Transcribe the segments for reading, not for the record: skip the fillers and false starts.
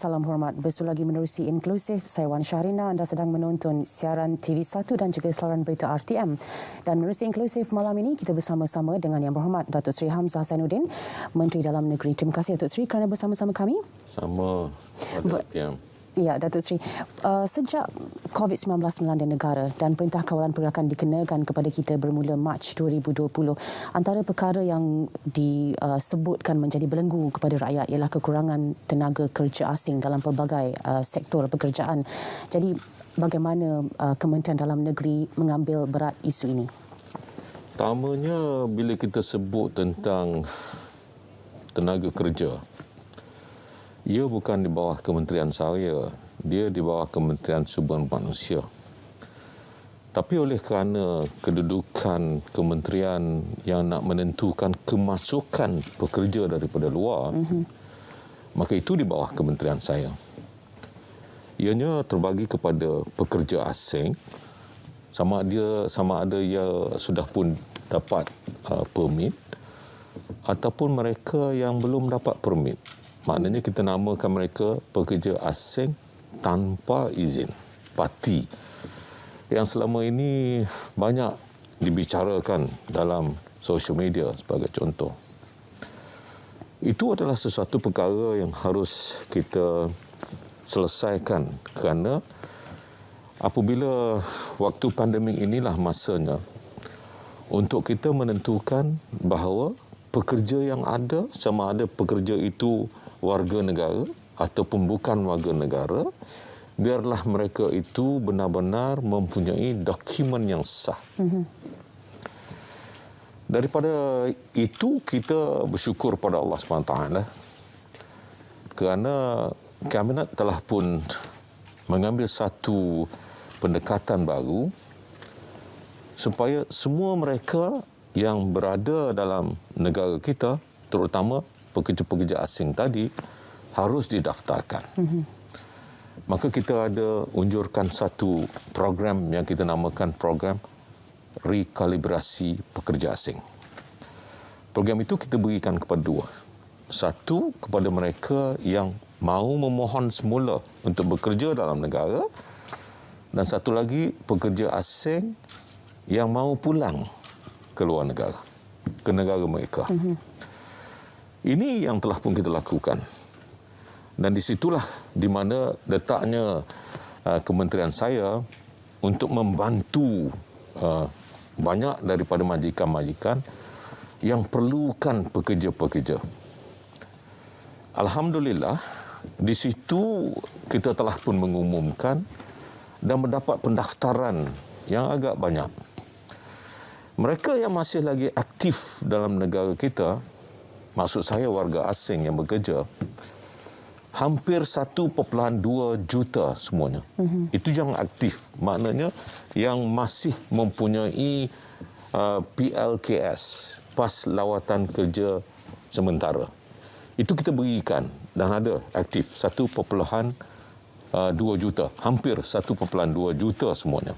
Salam hormat, bersu lagi menerusi Inklusif. Saya Wan Syahrina, anda sedang menonton siaran TV1 dan juga saluran berita RTM. Dan menerusi Inklusif malam ini, kita bersama-sama dengan Yang Berhormat Datuk Seri Hamzah Zainuddin, Menteri Dalam Negeri. Terima kasih Datuk Seri kerana bersama-sama kami. Sama pada RTM. Ya, Datuk Seri. Sejak COVID-19 melanda negara dan Perintah Kawalan Pergerakan dikenakan kepada kita bermula Mac 2020, antara perkara yang disebutkan menjadi belenggu kepada rakyat ialah kekurangan tenaga kerja asing dalam pelbagai sektor pekerjaan. Jadi, bagaimana Kementerian Dalam Negeri mengambil berat isu ini? Pertamanya, bila kita sebut tentang tenaga kerja, ia bukan di bawah kementerian saya, dia di bawah Kementerian Sumber Manusia. Tapi oleh kerana kedudukan kementerian yang nak menentukan kemasukan pekerja daripada luar, maka itu di bawah kementerian saya. Ianya terbagi kepada pekerja asing, sama ada ia sudah pun dapat permit ataupun mereka yang belum dapat permit. Maknanya kita namakan mereka pekerja asing tanpa izin parti, yang selama ini banyak dibicarakan dalam social media sebagai contoh. Itu adalah sesuatu perkara yang harus kita selesaikan, kerana apabila waktu pandemik inilah masanya untuk kita menentukan bahawa pekerja yang ada, sama ada pekerja itu warga negara ataupun bukan warga negara, biarlah mereka itu benar-benar mempunyai dokumen yang sah. Daripada itu, kita bersyukur pada Allah SWT kerana Kabinet telah pun mengambil satu pendekatan baru supaya semua mereka yang berada dalam negara kita, terutama pekerja-pekerja asing tadi, harus didaftarkan. Maka kita ada unjurkan satu program yang kita namakan program rekalibrasi pekerja asing. Program itu kita berikan kepada dua. Satu, kepada mereka yang mahu memohon semula untuk bekerja dalam negara, dan satu lagi, pekerja asing yang mahu pulang ke luar negara, ke negara mereka. Ini yang telah pun kita lakukan. Dan di situlah di mana letaknya kementerian saya untuk membantu banyak daripada majikan-majikan yang perlukan pekerja-pekerja. Alhamdulillah, di situ kita telah pun mengumumkan dan mendapat pendaftaran yang agak banyak. Mereka yang masih lagi aktif dalam negara kita, maksud saya warga asing yang bekerja, hampir 1.2 juta semuanya. Itu yang aktif. Maknanya yang masih mempunyai PLKS, Pas Lawatan Kerja Sementara. Itu kita berikan dan ada aktif 1.2 juta. Hampir 1.2 juta semuanya.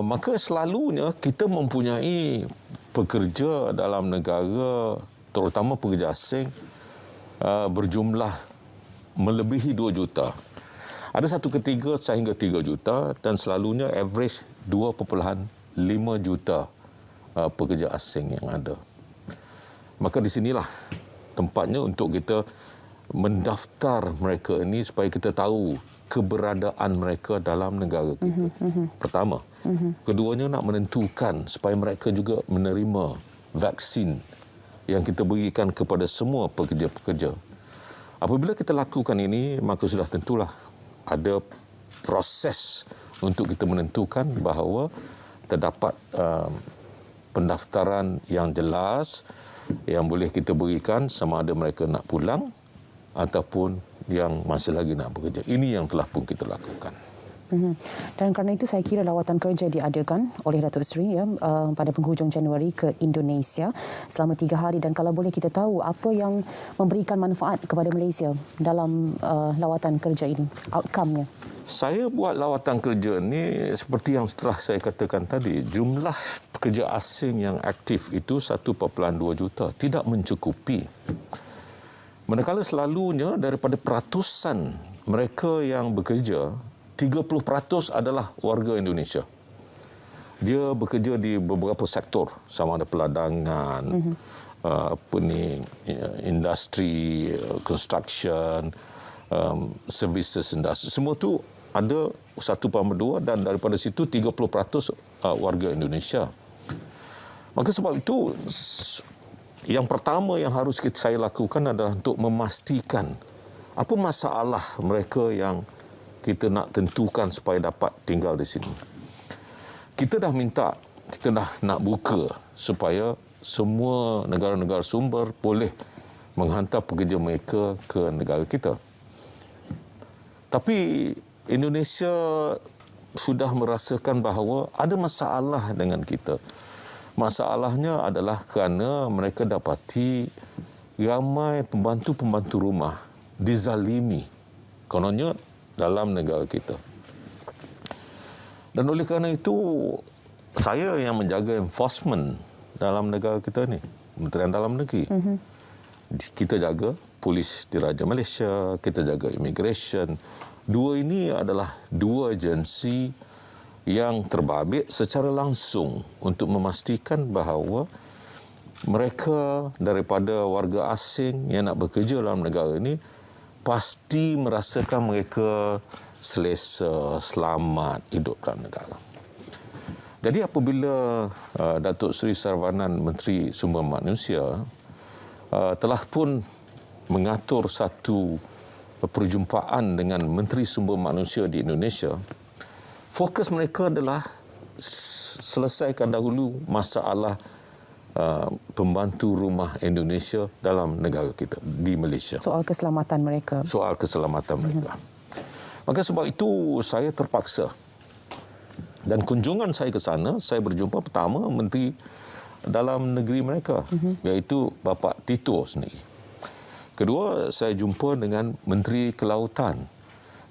Maka selalunya kita mempunyai pekerja dalam negara, terutama pekerja asing, berjumlah melebihi 2 juta. Ada satu ketiga sehingga 3 juta dan selalunya average 2.5 juta pekerja asing yang ada. Maka di sinilah tempatnya untuk kita mendaftar mereka ini supaya kita tahu keberadaan mereka dalam negara kita. Pertama. Keduanya, nak menentukan supaya mereka juga menerima vaksin yang kita berikan kepada semua pekerja-pekerja. Apabila kita lakukan ini, maka sudah tentulah ada proses untuk kita menentukan bahawa terdapat pendaftaran yang jelas yang boleh kita berikan, sama ada mereka nak pulang ataupun yang masih lagi nak bekerja. Ini yang telah pun kita lakukan. Dan kerana itu saya kira lawatan kerja diadakan oleh Datuk Seri pada penghujung Januari ke Indonesia selama 3 hari, dan kalau boleh kita tahu apa yang memberikan manfaat kepada Malaysia dalam lawatan kerja ini, outcome-nya. Saya buat lawatan kerja ni seperti yang setelah saya katakan tadi, jumlah pekerja asing yang aktif itu 1.2 juta, tidak mencukupi. Manakala selalunya daripada peratusan mereka yang bekerja, 30% adalah warga Indonesia. Dia bekerja di beberapa sektor, sama ada peladangan, industri, construction, services industry. Semua tu ada 1.2 dan daripada situ 30% warga Indonesia. Maka sebab itu yang pertama yang harus saya lakukan adalah untuk memastikan apa masalah mereka yang kita nak tentukan supaya dapat tinggal di sini. Kita dah minta, kita dah nak buka supaya semua negara-negara sumber boleh menghantar pekerja mereka ke negara kita. Tapi Indonesia sudah merasakan bahawa ada masalah dengan kita. Masalahnya adalah kerana mereka dapati ramai pembantu-pembantu rumah dizalimi kononnya dalam negara kita. Dan oleh kerana itu, saya yang menjaga enforcement dalam negara kita ni, Kementerian Dalam Negeri. Kita jaga polis Diraja Malaysia, kita jaga immigration. Dua ini adalah dua agensi yang terbabit secara langsung untuk memastikan bahawa mereka daripada warga asing yang nak bekerja dalam negara ini pasti merasakan mereka selesa, selamat hidup dalam negara. Jadi apabila Datuk Seri Saravanan, Menteri Sumber Manusia, telah pun mengatur satu perjumpaan dengan Menteri Sumber Manusia di Indonesia, fokus mereka adalah selesaikan dahulu masalah pembantu rumah Indonesia dalam negara kita, di Malaysia. Soal keselamatan mereka. Soal keselamatan mereka. Maka sebab itu saya terpaksa. Dan kunjungan saya ke sana, saya berjumpa pertama Menteri Dalam Negeri mereka, iaitu Bapa Tito sendiri. Kedua, saya jumpa dengan Menteri Kelautan,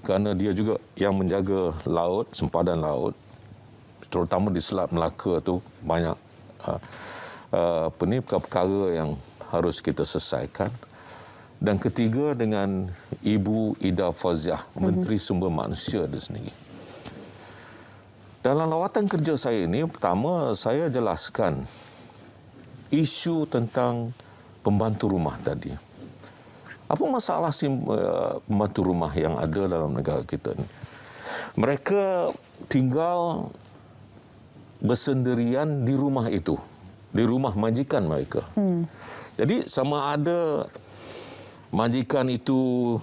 kerana dia juga yang menjaga laut, sempadan laut, terutama di Selat Melaka tu banyak perkara yang harus kita selesaikan. Dan ketiga dengan Ibu Ida Fauziah, Menteri Sumber Manusia itu sendiri. Dalam lawatan kerja saya ini, pertama saya jelaskan isu tentang pembantu rumah tadi. Apa masalah pembantu rumah yang ada dalam negara kita ini? Mereka tinggal bersendirian di rumah itu, di rumah majikan mereka. Jadi sama ada majikan itu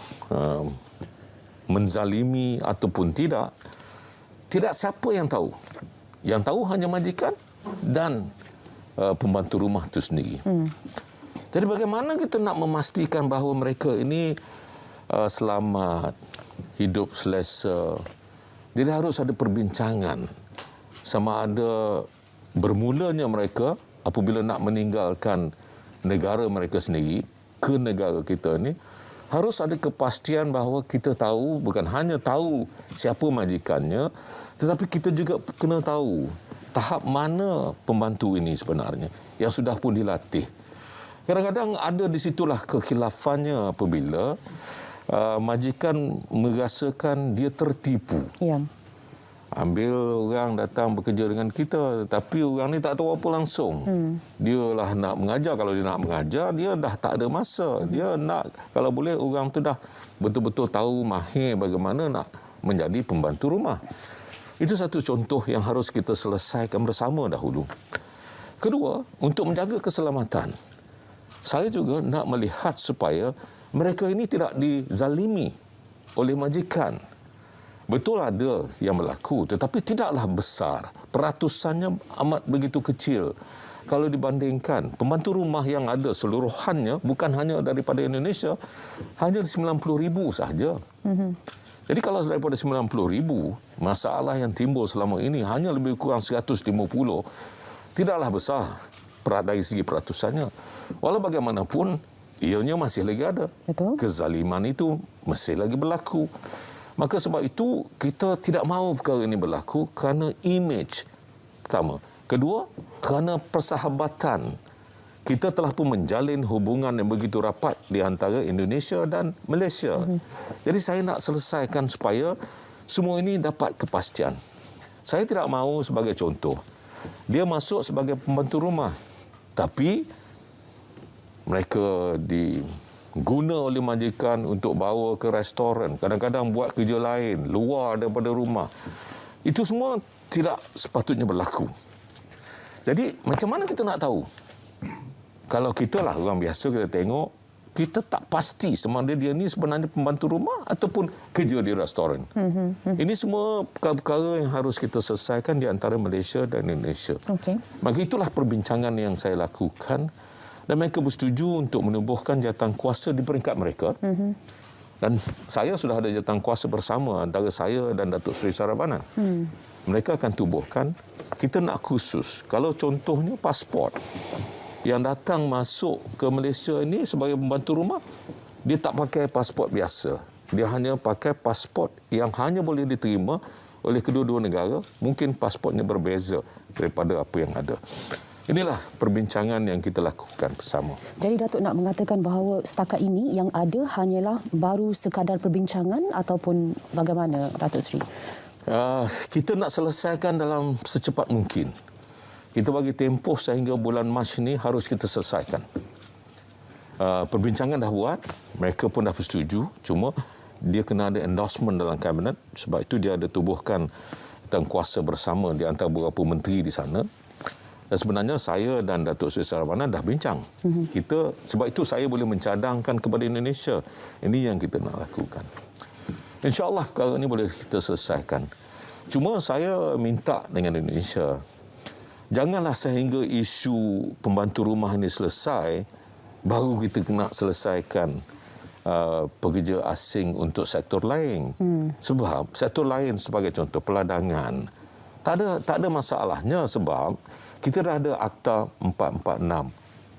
menzalimi ataupun tidak siapa yang tahu. Yang tahu hanya majikan dan pembantu rumah itu sendiri. Jadi bagaimana kita nak memastikan bahawa mereka ini selamat, hidup selesa. Jadi harus ada perbincangan sama ada bermulanya mereka apabila nak meninggalkan negara mereka sendiri ke negara kita ni, harus ada kepastian bahawa kita tahu, bukan hanya tahu siapa majikannya, tetapi kita juga kena tahu tahap mana pembantu ini sebenarnya yang sudah pun dilatih. Kadang-kadang ada di situlah kekhilafannya apabila majikan merasakan dia tertipu. Ya. Ambil orang datang bekerja dengan kita, tapi orang ni tak tahu apa langsung. Dia lah nak mengajar. Kalau dia nak mengajar, dia dah tak ada masa. Dia nak, kalau boleh orang tu dah betul-betul tahu mahir bagaimana nak menjadi pembantu rumah. Itu satu contoh yang harus kita selesaikan bersama dahulu. Kedua, untuk menjaga keselamatan, saya juga nak melihat supaya mereka ini tidak dizalimi oleh majikan. Betul ada yang berlaku, tetapi tidaklah besar. Peratusannya amat begitu kecil. Kalau dibandingkan pembantu rumah yang ada seluruhannya, bukan hanya daripada Indonesia, hanya 90,000 sahaja. Jadi kalau daripada 90,000, masalah yang timbul selama ini hanya lebih kurang 150, tidaklah besar dari segi peratusannya. Walau bagaimanapun, ianya masih lagi ada. Betul. Kezaliman itu masih lagi berlaku. Maka sebab itu, kita tidak mahu perkara ini berlaku kerana imej pertama. Kedua, kerana persahabatan kita telah pun menjalin hubungan yang begitu rapat di antara Indonesia dan Malaysia. Jadi saya nak selesaikan supaya semua ini dapat kepastian. Saya tidak mahu sebagai contoh, dia masuk sebagai pembantu rumah, tapi mereka diguna oleh majikan untuk bawa ke restoran, kadang-kadang buat kerja lain luar daripada rumah. Itu semua tidak sepatutnya berlaku. Jadi macam mana kita nak tahu? Kalau kita lah orang biasa, kita tengok, kita tak pasti sama ada dia ni sebenarnya pembantu rumah ataupun kerja di restoran. Ini semua perkara-perkara yang harus kita selesaikan di antara Malaysia dan Indonesia. Maka itulah perbincangan yang saya lakukan, dan mereka bersetuju untuk menubuhkan jawatan kuasa di peringkat mereka. Dan saya sudah ada jawatan kuasa bersama antara saya dan Datuk Seri Saravanan. Mereka akan tubuhkan, kita nak khusus. Kalau contohnya pasport, yang datang masuk ke Malaysia ini sebagai pembantu rumah, dia tak pakai pasport biasa. Dia hanya pakai pasport yang hanya boleh diterima oleh kedua-dua negara. Mungkin pasportnya berbeza daripada apa yang ada. Inilah perbincangan yang kita lakukan bersama. Jadi Datuk nak mengatakan bahawa setakat ini yang ada hanyalah baru sekadar perbincangan ataupun bagaimana, Datuk Seri? Kita nak selesaikan dalam secepat mungkin. Kita bagi tempoh sehingga bulan Mac ini harus kita selesaikan. Perbincangan dah buat, mereka pun dah bersetuju, cuma dia kena ada endorsement dalam kabinet, sebab itu dia ada tubuhkan jawatan kuasa bersama di antara beberapa menteri di sana. Dan sebenarnya saya dan Datuk Seri Saravanan dah bincang. Sebab itu saya boleh mencadangkan kepada Indonesia, ini yang kita nak lakukan. InsyaAllah perkara ini boleh kita selesaikan. Cuma saya minta dengan Indonesia, janganlah sehingga isu pembantu rumah ini selesai, baru kita kena selesaikan pekerja asing untuk sektor lain. Sebab sektor lain sebagai contoh peladangan, tak ada masalahnya, sebab kita dah ada Akta 446,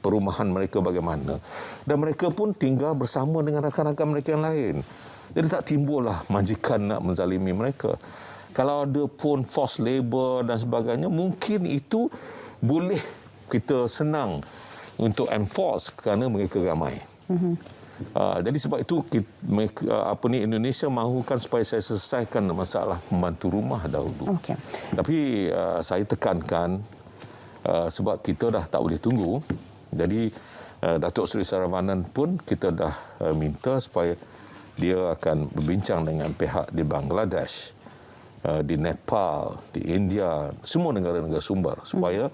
perumahan mereka bagaimana. Dan mereka pun tinggal bersama dengan rakan-rakan mereka yang lain. Jadi tak timbullah majikan nak menzalimi mereka. Kalau ada pun forced labour dan sebagainya, mungkin itu boleh kita senang untuk enforce kerana mereka ramai. Jadi sebab itu Indonesia mahukan supaya saya selesaikan masalah pembantu rumah dahulu. Tapi saya tekankan, sebab kita dah tak boleh tunggu. Jadi Datuk Seri Saravanan pun kita dah minta supaya dia akan berbincang dengan pihak di Bangladesh, di Nepal, di India, semua negara-negara sumber, supaya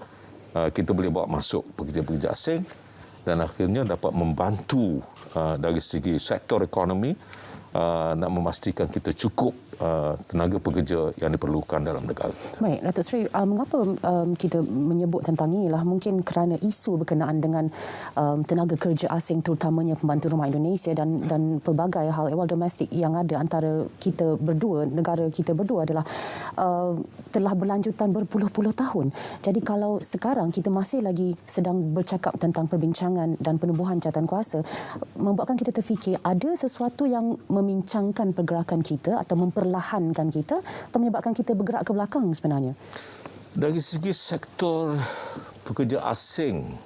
kita boleh bawa masuk pekerja-pekerja asing dan akhirnya dapat membantu dari segi sektor ekonomi, nak memastikan kita cukup tenaga pekerja yang diperlukan dalam negara. Baik, Datuk Seri, mengapa kita menyebut tentang inilah? Mungkin kerana isu berkenaan dengan tenaga kerja asing, terutamanya pembantu rumah Indonesia dan pelbagai hal ehwal domestik yang ada antara kita berdua, negara kita berdua adalah telah berlanjutan berpuluh-puluh tahun. Jadi kalau sekarang kita masih lagi sedang bercakap tentang perbincangan dan penubuhan jawatan kuasa, membuatkan kita terfikir ada sesuatu yang memincangkan pergerakan kita atau memperlahankan kita atau menyebabkan kita bergerak ke belakang sebenarnya. Dari segi sektor pekerja asing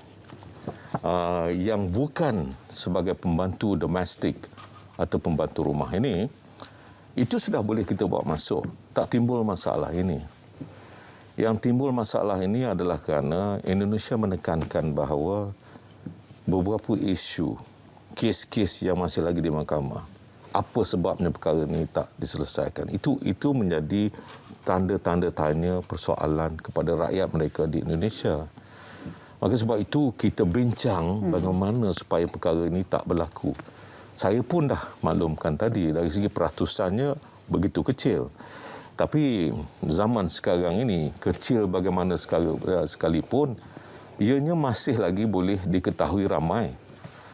yang bukan sebagai pembantu domestik atau pembantu rumah ini, itu sudah boleh kita bawa masuk. Tak timbul masalah ini. Yang timbul masalah ini adalah kerana Indonesia menekankan bahawa beberapa isu, kes-kes yang masih lagi di mahkamah, apa sebabnya perkara ini tak diselesaikan. Itu menjadi tanda-tanda tanya persoalan kepada rakyat mereka di Indonesia. Maka sebab itu kita bincang bagaimana supaya perkara ini tak berlaku. Saya pun dah maklumkan tadi, dari segi peratusannya begitu kecil. Tapi zaman sekarang ini, kecil bagaimana sekalipun, ianya masih lagi boleh diketahui ramai.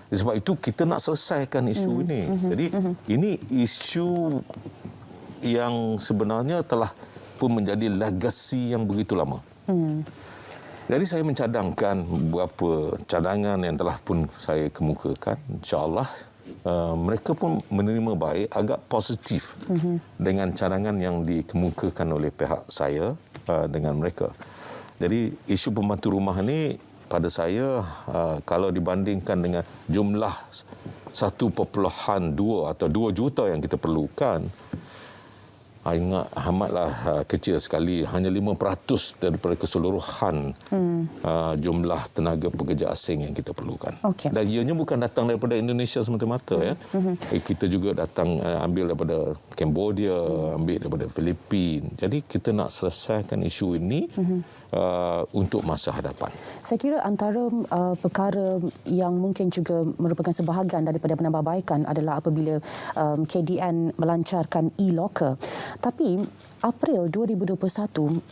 Sebab itu kita nak selesaikan isu ini. Jadi ini isu yang sebenarnya telah pun menjadi legasi yang begitu lama. Jadi saya mencadangkan beberapa cadangan yang telah pun saya kemukakan. InsyaAllah mereka pun menerima baik, agak positif dengan cadangan yang dikemukakan oleh pihak saya dengan mereka. Jadi isu pembantu rumah ini pada saya kalau dibandingkan dengan jumlah 1.2 atau 2 juta yang kita perlukan, ingat amatlah kecil sekali, hanya 5% daripada keseluruhan jumlah tenaga pekerja asing yang kita perlukan. Okay. Dan ianya bukan datang daripada Indonesia semata-mata ya. Kita juga datang ambil daripada Cambodia, ambil daripada Filipina. Jadi kita nak selesaikan isu ini untuk masa hadapan. Saya kira antara perkara yang mungkin juga merupakan sebahagian daripada penambahbaikan adalah apabila KDN melancarkan e-locker. Tapi April 2021,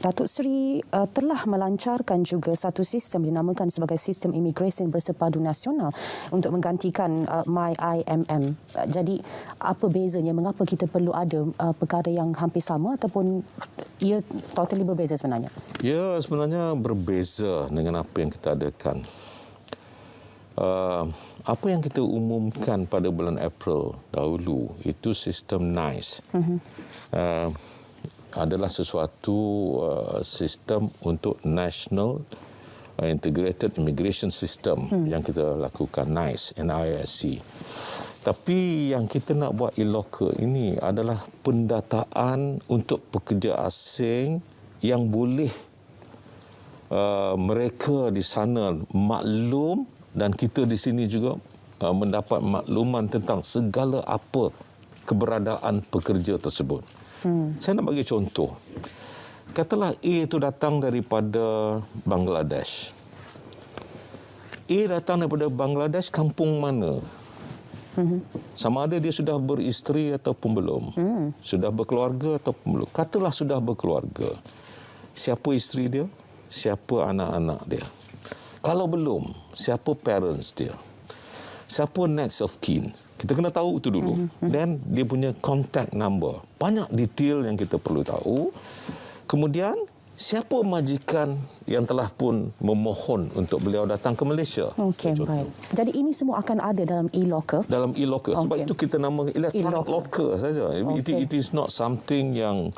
Datuk Seri telah melancarkan juga satu sistem dinamakan sebagai Sistem Imigresen Bersepadu Nasional untuk menggantikan MyIMM. Jadi apa bezanya? Mengapa kita perlu ada perkara yang hampir sama ataupun ia totally berbeza sebenarnya? Ya, sebenarnya berbeza dengan apa yang kita adakan. Apa yang kita umumkan pada bulan April dahulu itu sistem NICE. Adalah sesuatu sistem untuk National Integrated Immigration System yang kita lakukan, NICE, NISC. Tapi yang kita nak buat e-locker ini adalah pendataan untuk pekerja asing yang boleh mereka di sana maklum dan kita di sini juga mendapat makluman tentang segala apa keberadaan pekerja tersebut. Saya nak bagi contoh. Katalah A itu datang daripada Bangladesh. A datang daripada Bangladesh, kampung mana? Sama ada dia sudah beristeri ataupun belum. Sudah berkeluarga ataupun belum. Katalah sudah berkeluarga. Siapa isteri dia? Siapa anak-anak dia? Kalau belum, siapa parents dia? Siapa next of kin? Kita kena tahu itu dulu. Dan dia punya contact number. Banyak detail yang kita perlu tahu. Kemudian, siapa majikan yang telah pun memohon untuk beliau datang ke Malaysia? Okey, baik. Jadi ini semua akan ada dalam e-locker? Dalam e-locker. Sebab itu kita nama electronic locker saja. It is not something yang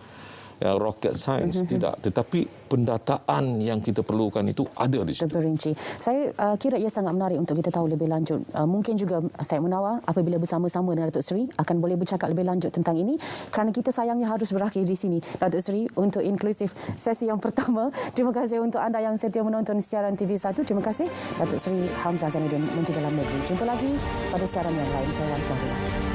rocket science, tidak. Tetapi pendataan yang kita perlukan itu ada di situ. Terperinci. Saya kira ia sangat menarik untuk kita tahu lebih lanjut. Mungkin juga saya menawar apabila bersama-sama dengan Datuk Seri akan boleh bercakap lebih lanjut tentang ini kerana kita sayangnya harus berakhir di sini. Datuk Seri, untuk inklusif sesi yang pertama, terima kasih untuk anda yang setia menonton siaran TV1. Terima kasih Datuk Seri Hamzah Zainuddin, Menteri Dalam Negeri. Jumpa lagi pada siaran yang lain. Saya Wan Syahriah.